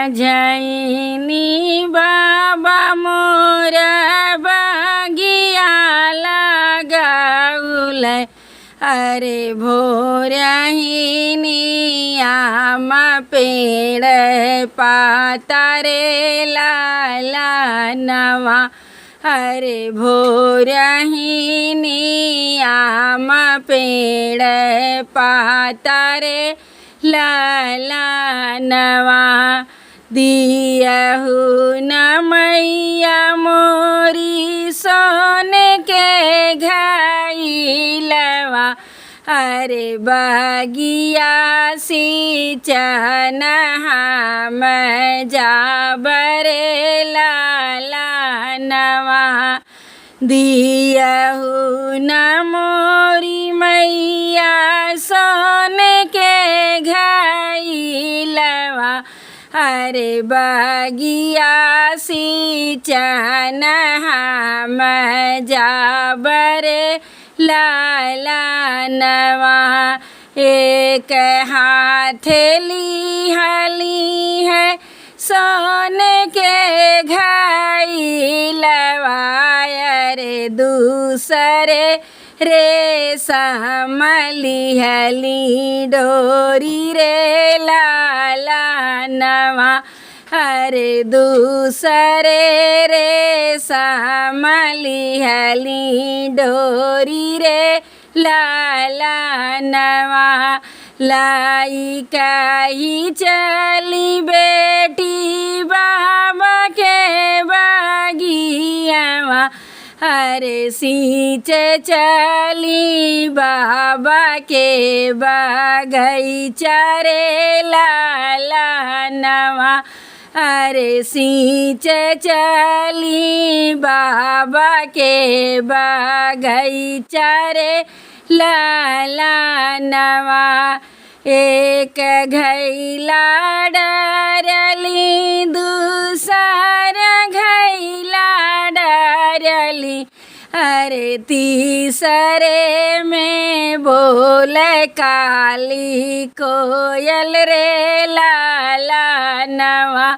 साझैनी बाबा मोरा बगिया लगाउलै अरे भोरहिनी आम पेड़ पाता रे लाला नवा अरे भोरहिनी आम पेड़ पाता रे लाला नवा दियहु न मैया मोरी सोन के घाइलवा अरे बगिया सिंचन हम जाबरे लाला नवा दियहु न मोरी मैया सोन के घाइलवा अरे बगिया सिंचन हम जाबरे लाला नवा एक हाथ लिहली है सोन के घाइलवा अरे दूसरे रेशम लिहली डोरी रे लाला नवा अरे दूसरे रेशम लिहली डोरी रे लाला नवा लाई कही चली बेटी बाबा के बगियावा अरे सींच चली बाबा के बगीचा रे लाला नवा अरे सींच चली बाबा के बगीचा रे लाला नवा एक घैला डरली दूसर घैला डरली अरे तीसरे में बोल काली कोयल रे लाला नवा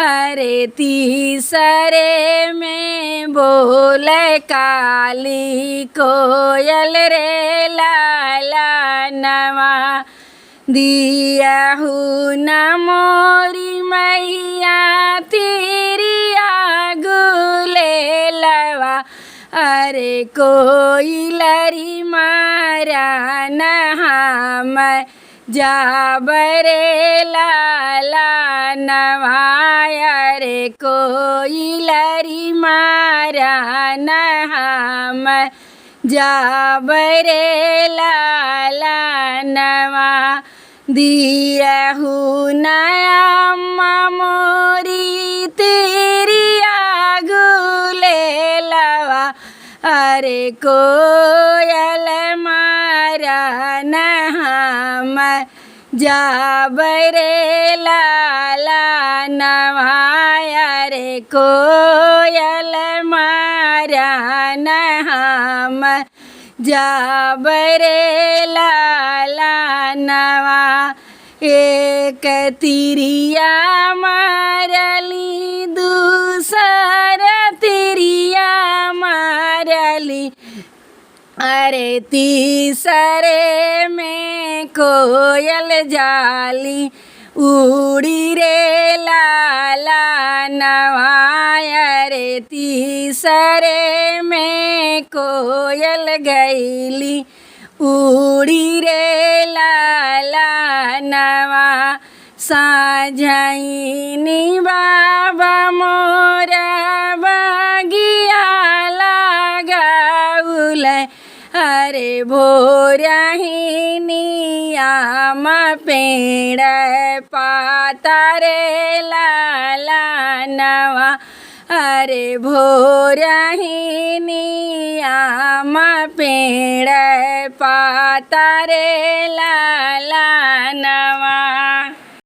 अरे तीसरे में बोल काली कोयल रे लाला नवा दियहु न मोरी मैया तिरिया गुलेलवा अरे कोयलरी मारा न हम जाबरे लाला नवा अरे कोयलरी मारा न हम जाबरे लाला नवा दियहु न अम्मा मोरी तिरिया गुलेलवा अरे कोयल मारा न हम जाबरे लाला नवा अरे कोयल मारा न हम जाबरे लाला नवा एक तिरिया मारली दूसर तिरिया मारली अरे तीसरे में कोयल जाली उड़ी रे लाला नवा अरे तीसरे में कोयल गईली उड़ी रे लाला नवा साझैनी बाबा मोरा बगिया लगाउलै अरे भोरहिनी आम पेड़ पाता रे लाला नवा अरे भोरहिनी आम पेड़ पाता रे लाला नवा।